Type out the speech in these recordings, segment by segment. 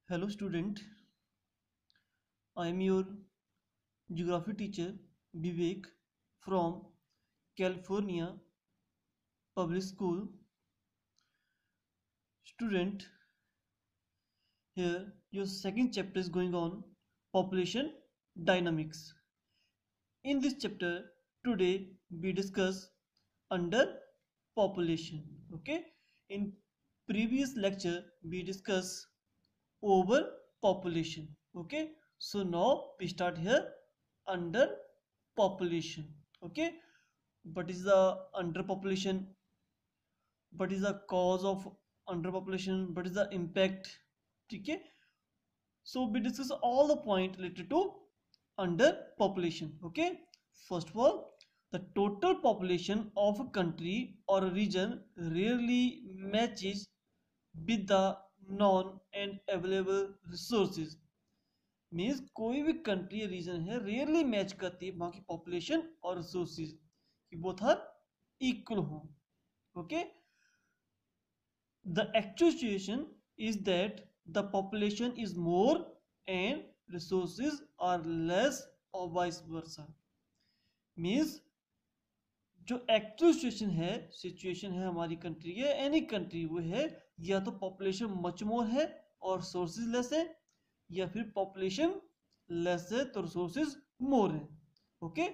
Hello student, I am your geography teacher Vivek from California Public School. Student, here your second chapter is going on population dynamics. In this chapter today we discuss under population. Okay, in previous lecture we discuss overpopulation. Okay, so now we start here under population. Okay, what is the underpopulation, what is the cause of underpopulation, what is the impact. Okay, so we discuss all the point related to underpopulation. Okay, first of all, the total population of a country or a region rarely matches with the known and available resources. Means कोई भी country या reason है rarely match करती है वहां की population और resources कि बोथ आर इक्वल हो. Okay, the actual situation is that the population is more and resources are less और वाइस वर्सा. मीन्स जो एक्चुअल सिचुएशन है हमारी कंट्री या एनी कंट्री, वो है या तो पॉपुलेशन मच मोर है और सोर्सेज लेस है, या फिर पॉपुलेशन लेस है तो रिसोर्सेज मोर है. Okay,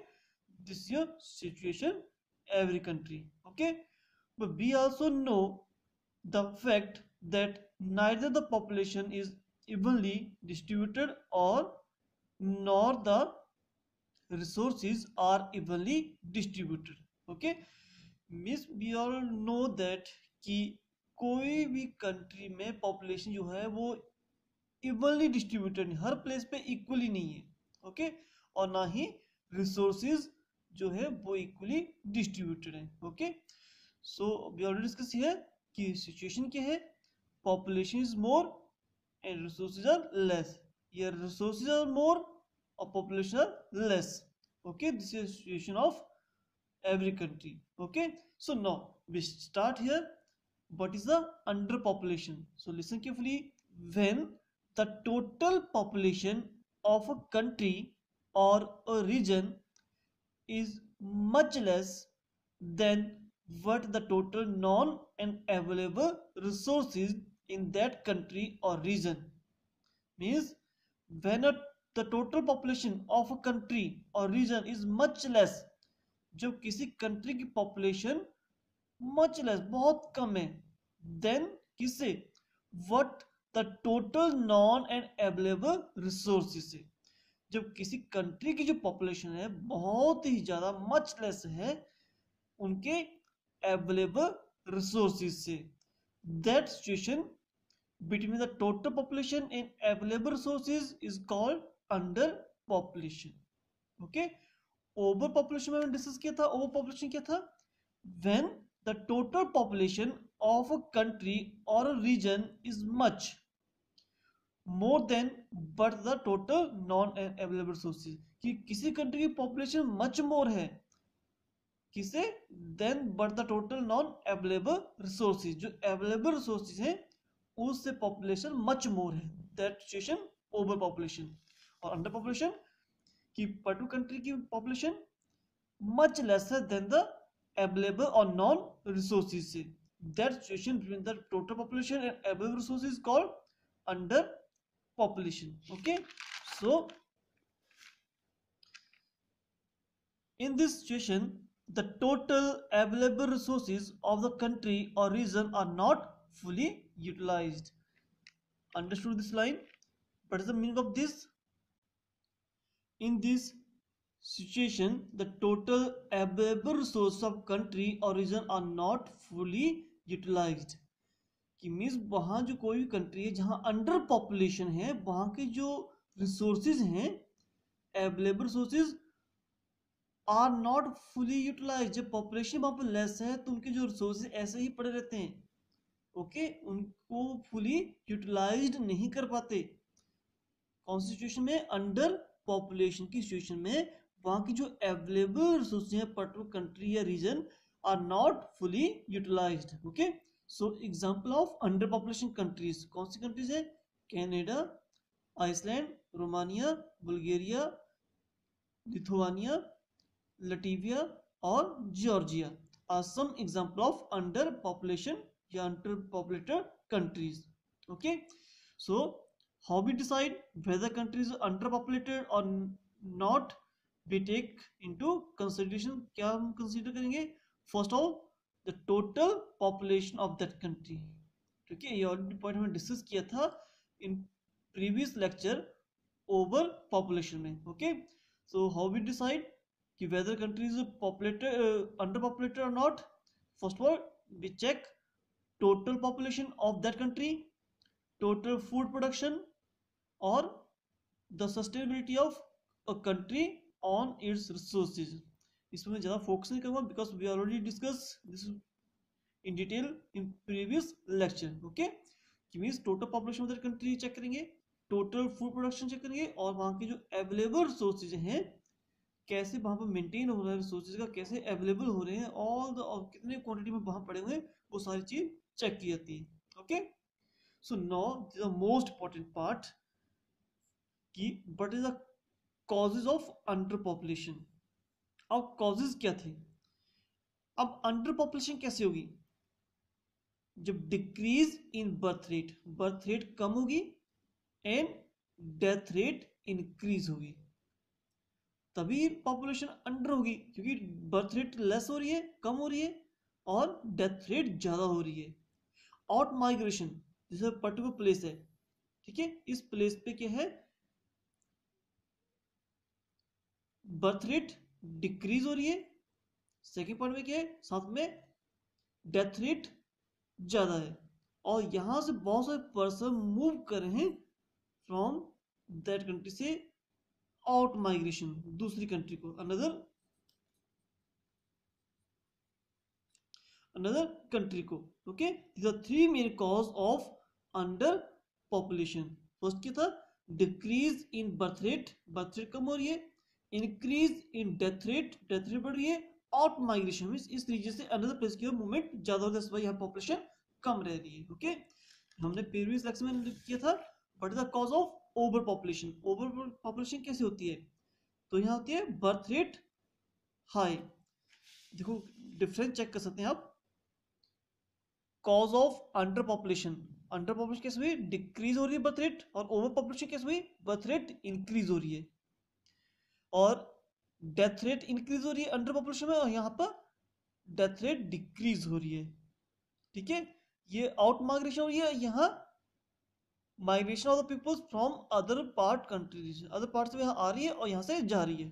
this your situation every country. Okay, but we also know the fact that neither the population is evenly distributed और nor the resources are evenly distributed. Okay, means we all know that कि कोई भी country में population जो है वो evenly distributed नहीं, हर place पे इक्वली नहीं है. ओके, और ना ही रिसोर्सेज जो है वो इक्वली डिस्ट्रीब्यूटेड है. Okay, so we already discuss है कि सिचुएशन क्या है, population is more and resources are less, या resources are more or population are less. Okay, this is situation of every country. Okay, so now we start here. What is the underpopulation? So listen carefully. When the total population of a country or a region is much less than what the total known and available resources in that country or region, means when the total population of a country or region is much less, जब किसी country की population much less बहुत कम है, then किससे, what the total non and available resources से. जब किसी country की जो पॉपुलेशन है बहुत ही ज्यादा मच लेस है उनके अवेलेबल रिसोर्सेज से, that situation between the total population and available resources is called under population. Okay, over population में हमने डिस्कस किया था. ओवर पॉपुलेशन क्या था, when the total population of a country or a region is much more than but the total non available resources, कि किसी country की population much more है किसे, then but the total non available resources, जो available resources हैं उससे population much more है, that situation over population. और अंडर पॉपुलेशन कि पर्टिकुलर कंट्री की population much lesser than the available और नॉन रिसोर्सेज से, that situation between the total population and available resources called under population. Okay, so in this situation the total available resources of the country or region are not fully utilized. Understood this line? What is the meaning of this? In this situation the total available resources of country or region are not fully utilized. कि means वहां जो कोई भी country है जहां under population है वहां के जो रिसोर्सेज हैं available resources are not fully utilise. जब पॉपुलेशन वहां पर लेस है तो उनके जो रिसोर्सेज ऐसे ही पड़े रहते हैं. ओके, उनको फुली यूटिलाइज्ड नहीं कर पाते. कौन सी सिचुएशन में, अंडर पॉपुलेशन की सिचुएशन में वहां की जो अवेलेबल रिसोर्सेज हैं पर्टिकुलर कंट्री या region are not fully utilised. Okay, so example of under population countries, कौन सी कंट्रीज है, Canada, Iceland, Romania, Bulgaria, Lithuania, Latvia और Georgia are some example of under population या under populated countries. Okay, so how we decide whether countries under populated और not, we take into consideration. क्या हम consider करेंगे? First of the total population of that country. ठीक है, ये already point हमने discuss किया था in previous lecture over population में. ओके, सो हाउ वी डिसाइड कि whether country is populated underpopulated or not. First of all, we check total population of that country, total food production, or the sustainability of a country on its resources. इसमें ज़्यादा focus नहीं करूँगा because we already discussed this in detail in previous lecture. Okay, कि means total population of that country check करेंगे, total food production check करेंगे, और वहाँ के जो available resources हैं कैसे वहां पर मेंटेन हो रहा है, रिसोर्सेज का कैसे अवेलेबल हो रहे हैं, ऑल द कितने क्वांटिटी में वहां पड़े हुए हैं, वो सारी चीज चेक की जाती है. Okay, so now the most important part कि what is the causes of under population. अब कॉजेज क्या थे? अब अंडर पॉपुलेशन कैसे होगी? जब डिक्रीज इन बर्थ रेट कम होगी एंड डेथ रेट इंक्रीज होगी, तभी पॉपुलेशन अंडर होगी, क्योंकि बर्थ रेट लेस हो रही है, कम हो रही है, और डेथ रेट ज्यादा हो रही है. आउट माइग्रेशन, जैसे पर्टिकुलर प्लेस है, ठीक है, इस प्लेस पे क्या है, बर्थ रेट डिक्रीज हो रही है. सेकेंड पॉइंट में क्या है, साथ में डेथ रेट ज्यादा है, और यहां से बहुत सारे पर्सन मूव कर रहे हैं फ्रॉम दैट कंट्री से आउट माइग्रेशन, दूसरी कंट्री को, अनदर कंट्री को. Okay, these are three main cause of under population. First क्या था? डिक्रीज इन बर्थ रेट कम हो रही है, इंक्रीज इन डेथ रेट बढ़ रही है, आउट माइग्रेशन मींस इस रीजन से अनदर प्लेस की मूवमेंट ज्यादा हो रहा है, यहाँ पॉपुलेशन कम रह रही है. ओके, हमने प्रीवियस लेक्चर में किया था what is the cause of over population. Over population कैसे होती है? तो यहाँ होती है बर्थ रेट हाई. देखो डिफरेंस चेक कर सकते हैं आप. कॉज ऑफ अंडर पॉपुलेशन कैसे हुई? डिक्रीज हो रही है बर्थ रेट, और ओवर पॉपुलेशन कैसे हुई? बर्थ रेट इंक्रीज हो रही है, और डेथ रेट इंक्रीज हो रही है अंडर पॉपुलेशन में, और यहाँ पर डेथ रेट डिक्रीज हो रही है. ठीक है, ये आउट माइग्रेशन हो रही है, यहाँ migration of the peoples from other part countries, other part से यहाँ आ रही है और यहाँ से जा रही है.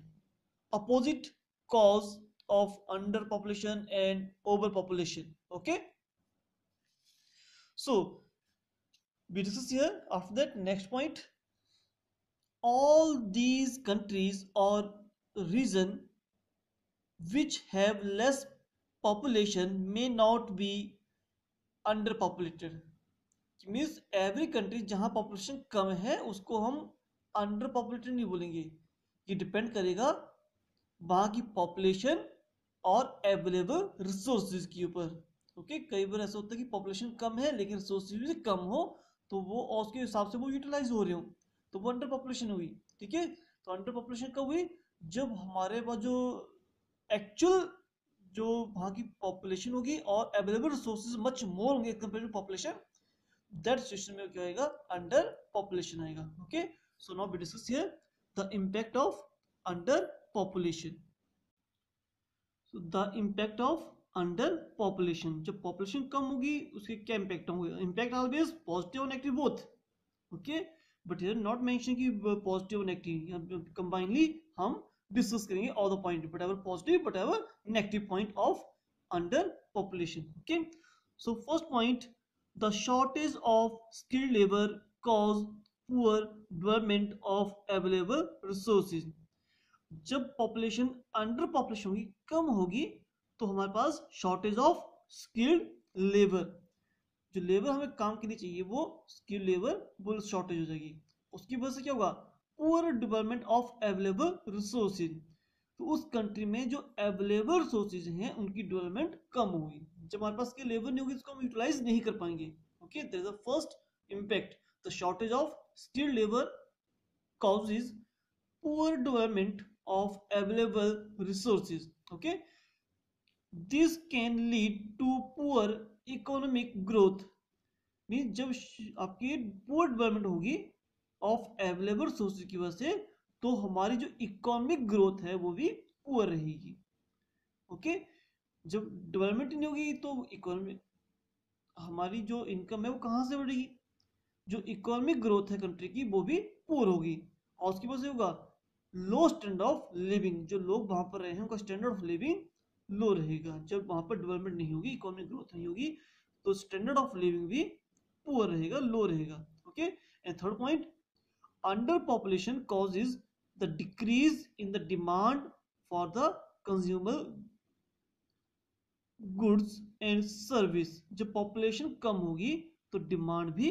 Opposite cause of under population and over population. Okay, so we discuss here. After that, next point, all these countries or region which have less population may not be underpopulated. Means every country जहां population कम है उसको हम under populated नहीं बोलेंगे. ये depend करेगा वहां की पॉपुलेशन और अवेलेबल रिसोर्सेज के ऊपर. ओके, कई बार ऐसा होता है कि पॉपुलेशन कम है लेकिन रिसोर्सेज भी कम हो, तो वो उसके हिसाब से वो यूटिलाइज हो रहे हो, तो वो अंडर पॉपुलेशन हुई. ठीक है, तो अंडर पॉपुलेशन कब हुई? जब हमारे पास जो एक्चुअल जो वहां की पॉपुलेशन होगी और अवेलेबल रिसोर्सेज मच मोर होंगे compare to population, that situation में क्या आएगा? अंडर पॉपुलेशन आएगा. Okay, so now we discuss here the impact of under population. So the impact of under population, जब पॉपुलेशन कम होगी उसके क्या इंपैक्ट होंगे? इंपैक्ट ऑलवेज पॉजिटिव और negative both. Okay, but here not mention कि positive और नेगेटिव, कंबाइनली हम डिस्कस करेंगे all the point, but ever positive but ever negative point of under population. Okay, so first point, the shortage of skilled labour cause poor development of available resources. जब population under population होगी, कम होगी, तो हमारे पास shortage of skilled labour, जो labour हमें काम के लिए चाहिए वो स्किल्ड लेबर वो शॉर्टेज हो जाएगी. उसकी वजह से क्या होगा? Poor development of available resources. तो उस कंट्री में जो अवेलेबल रिसोर्सेज हैं उनकी डेवलपमेंट कम होगी. जब हमारे पास स्किल्ड लेबर नहीं होगी उसको हम यूटिलाइज नहीं कर पाएंगे. Okay, there is the first impact the shortage of skilled labour causes poor development of available resources. Okay, this can lead to poor economic growth. Mean जब आपकी पुअर डेवलपमेंट होगी ऑफ अवेलेबल रिसोर्सेज की वजह से, तो हमारी जो economic growth है वो भी पुअर रहेगी. ओके, जब डेवलपमेंट नहीं होगी तो इकोनॉमी, हमारी जो इनकम है वो कहाँ से बढ़ेगी, जो इकोनॉमिक ग्रोथ है कंट्री की वो भी पुअर होगी. और उसकी वजह से होगा लो स्टैंडर्ड ऑफ लिविंग, जो लोग वहां पर रहे हैं उनका स्टैंडर्ड ऑफ लिविंग लो रहेगा. जब वहां पर डेवलपमेंट नहीं होगी, इकोनॉमिक ग्रोथ नहीं होगी, तो स्टैंडर्ड ऑफ लिविंग भी पुअर रहेगा, लो रहेगा. Okay, and third point, under population causes the decrease in the demand for the consumer goods and service. जब पॉपुलेशन कम होगी तो डिमांड भी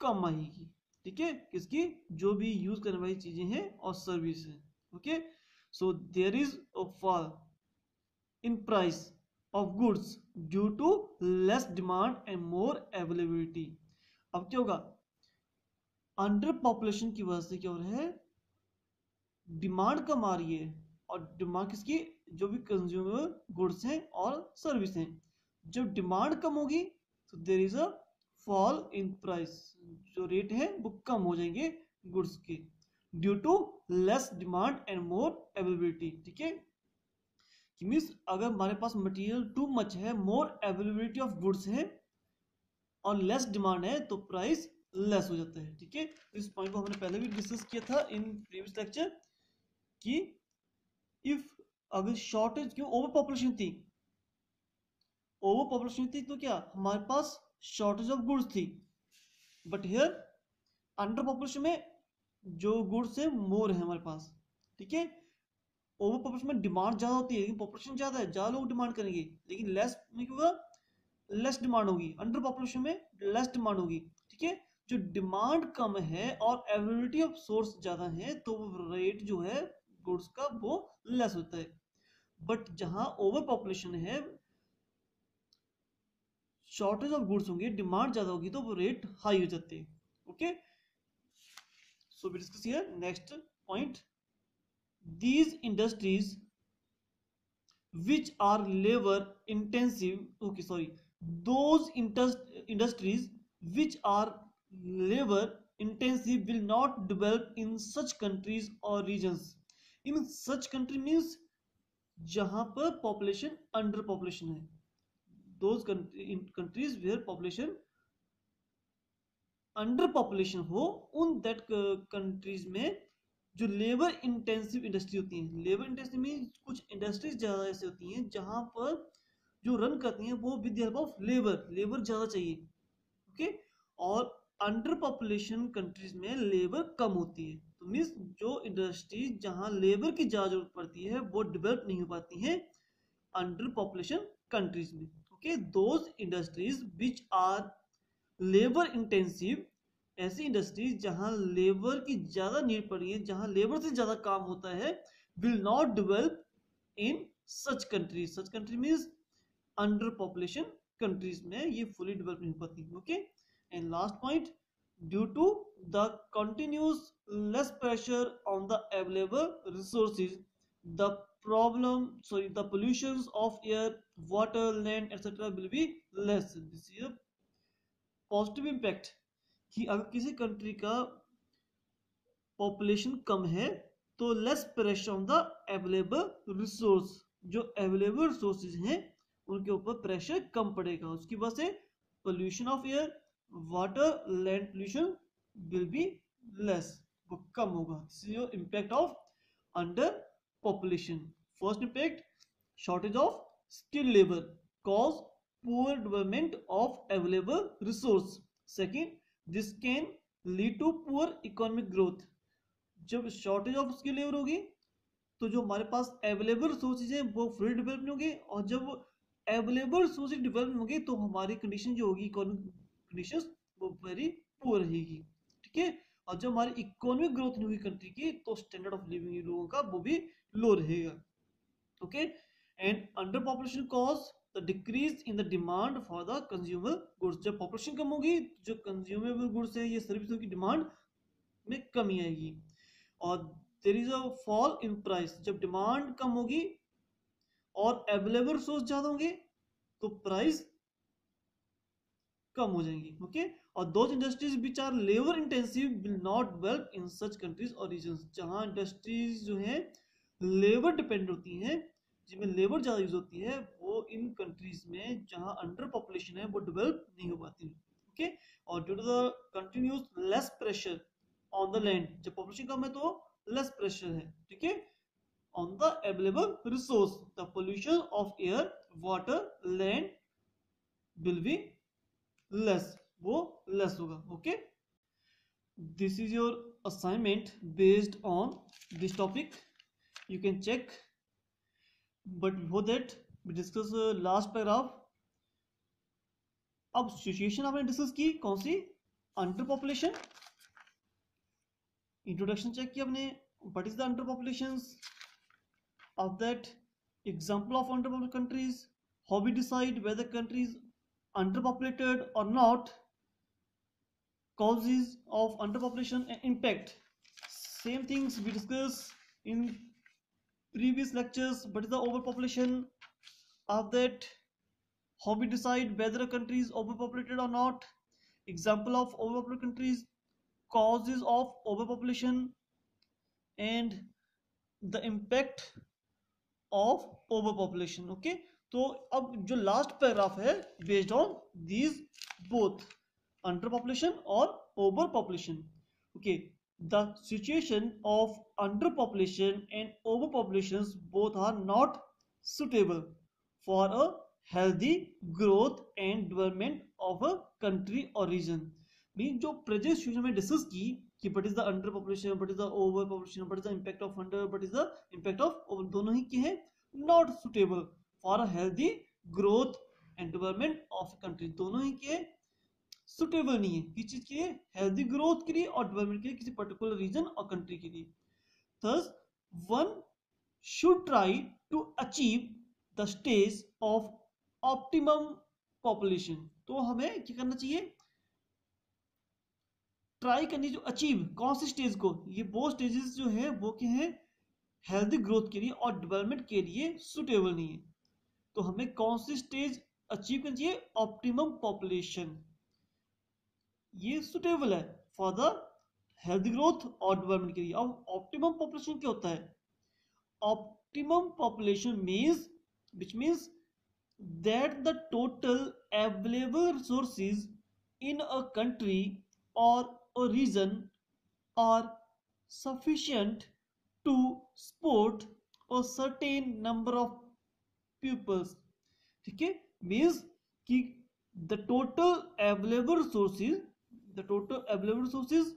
कम आएगी. ठीक है, किसकी, जो भी यूज करने वाली चीजें हैं और सर्विस है. Okay, so there is a fall in price of goods due to less demand and more availability. अब क्या होगा, अंडर पॉपुलेशन की वजह से क्या हो रहा है, डिमांड कम आ रही है, और डिमांड किसकी, जो भी कंज्यूमर गुड्स हैं और सर्विस हैं. जब डिमांड कम होगी तो there is a fall in price, जो रेट है वो कम हो जाएंगे गुड्स के, due to less demand and more availability. ठीक है, मीन्स अगर हमारे पास मटेरियल टू मच है, मोर अवेलेबिलिटी ऑफ गुड्स है और लेस डिमांड है, तो प्राइस लेस हो जाता है. ठीक है, इस पॉइंट को हमने पहले भी डिस्कस किया था इन प्रीवियस लेक्चर कि इफ अगर शॉर्टेज, क्यों ओवर पॉपुलेशन थी, तो क्या हमारे पास शॉर्टेज ऑफ गुड्स थी, बट हियर अंडर पॉपुलेशन में जो गुड्स है मोर है हमारे पास. ठीक है, ओवर पॉपुलेशन में डिमांड ज्यादा होती है, लेकिन पॉपुलेशन ज्यादा है, ज्यादा लोग डिमांड करेंगे, लेकिन लेस में क्या होगा, लेस डिमांड होगी. अंडर पॉपुलेशन में लेस डिमांड होगी. ठीक है, जो डिमांड कम है और अवेलेबिलिटी ऑफ सोर्स ज्यादा है, तो रेट जो है गुड्स का वो लेस होता है. बट जहां ओवर पॉपुलेशन है, शॉर्टेज ऑफ गुड्स होंगे, डिमांड ज्यादा होगी, तो वो रेट हाई हो जाते हैं. Okay, so we discuss here next point, these industries which are labor intensive, okay sorry, those industries which are labor intensive will not develop in such countries or regions. In such country means जहां पर population under population है, those countries where population under population हो, उन that countries में जो labour intensive industry होती हैं, labour intensive में कुछ इंडस्ट्रीज ज्यादा ऐसे होती हैं जहां पर जो रन करती हैं वो with the help of labour ज्यादा चाहिए. ओके, और अंडर पॉपुलेशन कंट्रीज में लेबर कम होती है, तो मीन्स जो इंडस्ट्रीज जहां लेबर की ज्यादा जरूरत पड़ती है वो डेवलप नहीं हो पाती हैं अंडर पॉपुलेशन कंट्रीज में. Okay, those industries which are labour intensive, ऐसी इंडस्ट्रीज जहां लेबर की ज्यादा नीड पड़ी है, जहां लेबर से ज्यादा काम होता है, will not develop in such countries. Such country means under population countries में ये फुली डेवलप नहीं हो पाती. Okay, and last point, due to the continuous less pressure on the available resources, the the pollutions of air, water, land, etc. will be less. This is a positive impact कि अगर किसी country का population कम है तो less pressure on the available resource, जो available resources हैं उनके ऊपर प्रेशर कम पड़ेगा. उसकी वजह से pollution of air, water, land pollution will be less, वो कम होगा. Impact of under population. First impact, shortage of skilled labour cause poor development of available resource. Second, this can lead to poor economic growth. जब shortage of skill labor होगी तो जो हमारे पास available resources हैं वो fully develop नहीं होंगे, और जब available resources develop नहीं होंगे तो हमारी condition जो होगी, economic conditions, वो very poor रहेगी. ठीक है, और जब हमारी इकोनॉमिक ग्रोथ नहीं होगी कंट्री की, तो स्टैंडर्ड ऑफ लिविंग लोगों का वो भी लो रहेगा. Okay, and under population cause the decrease in the demand for the consumer goods. जब पॉपुलेशन कम होगी, जो कंज्यूमेबल गुड्स है, ये सर्विसों की डिमांड में कमी आएगी। और there is a fall in price. जब डिमांड कम होगी और अवेलेबल रिसोर्स ज्यादा होंगे तो प्राइस कम हो जाएंगी। ओके, और those industries which are labour intensive will not develop in such countries और रीजन्स। जहां इंडस्ट्रीज जो है लेबर डिपेंड होती हैं, जिनमें लेबर ज्यादा यूज होती है, वो इन कंट्रीज में जहां अंडर पॉपुलेशन है वो डेवलप नहीं हो पाती। ओके, और due to the continuous less pressure on the land, जब पॉपुलेशन कम है तो लेस प्रेशर है, ठीक है, on the available resource, the pollution of air, water, land will be less, वो लेस होगा। Okay, this is your assignment based on this topic, you can check, but before that we discuss last paragraph। अब situation आपने discuss की कौन सी, under population. Introduction check किया आपने, what is the under population, of that example of underpopulated countries, how we decide whether country is underpopulated or not, causes of underpopulation and impact, same things we discuss in previous lectures. What is the overpopulation, of that how we decide whether a country is overpopulated or not, example of overpopulated countries, causes of overpopulation and the impact of overpopulation। Okay, तो अब जो last paragraph है based on these both, under population और over population. Okay, the situation of underpopulation and overpopulation both are not suitable for a healthy growth and development of a country or region। Mean जो present situation में discuss की कि what is the under population, what is the over population, what is the impact of under, what is the impact of over, दोनों ही क्या है, not suitable for a healthy growth and development of country. दोनों ही क्या है, suitable नहीं है किस चीज के लिए, हेल्दी ग्रोथ के लिए और डेवलपमेंट के लिए, किसी पर्टिकुलर रीजन और कंट्री के लिए। Thus one should try to achieve the stage of optimum population. तो हमें क्या करना चाहिए, ट्राई करनी, जो अचीव कौन सी स्टेज को, ये वो स्टेजेस जो है वो क्या है, हेल्दी ग्रोथ के लिए और डेवलपमेंट के लिए सुटेबल नहीं है। तो हमें कौन सी स्टेज अचीव करनी चाहिए, ऑप्टिमम पॉपुलेशन, ये सुटेबल है फॉर द हेल्दी ग्रोथ और डेवलपमेंट के लिए। अब ऑप्टिमम पॉपुलेशन क्या होता है, optimum population means which means that the total available resources in a country और a region are sufficient to support a certain number of pupils। ठीक है, मींस कि the total available resources, the total available resources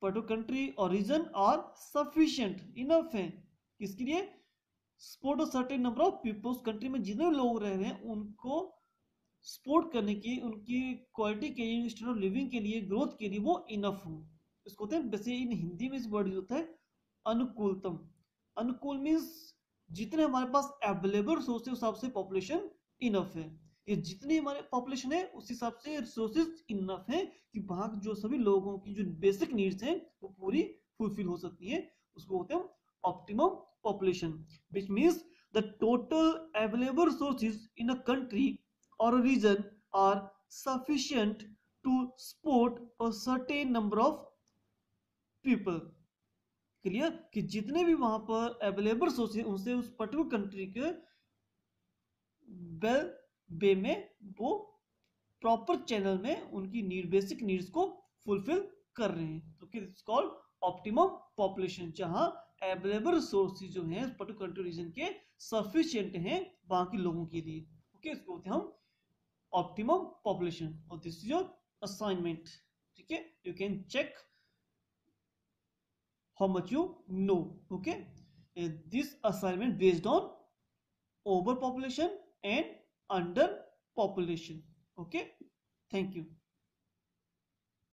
per country or region are sufficient, enough है किसके लिए, support a certain number of pupils, country में जितने लोग रह रहे हैं उनको सपोर्ट करने की, उनकी क्वालिटी के लिए, स्टैंडर्ड ऑफ लिविंग के लिए, ग्रोथ के लिए वो इनफ हो। इसको होते हैं, वैसे इन हिंदी में इस वर्ड यूज होता है अनुकूलतम। अनुकूल मीन्स जितने हमारे पास अवेलेबल रिसोर्स है उस हिसाब से पॉपुलेशन इनफ है, ये जितनी हमारे पॉपुलेशन है उस हिसाब से रिसोर्सेज इनफ है कि वहां जो सभी लोगों की जो बेसिक नीड्स हैं वो पूरी फुलफिल हो सकती है। उसको होते हैं optimum population, which means the total available resources in a country or a region are sufficient to support a certain number of people। Clear, कि जितने भी वहां पर अवेलेबल रिसोर्स है उनसे उस पर्टिकुलर कंट्री के वेल वे में वो प्रॉपर चैनल में उनकी नीड, बेसिक नीड्स को फुलफिल कर रहे हैं। तो इट्स कॉल्ड ऑप्टिमम पॉपुलेशन, जहां अवेलेबल रिसोर्सेज जो हैं पर्टिकुलर कंट्री रीजन के सफिशिएंट हैं वहां के लोगों के लिए। ओके, इसको बोलते हैं हम optimum population, और this is your assignment। ठीक है, you can check how much you know। okay, this assignment based on overpopulation and underpopulation। okay, thank you।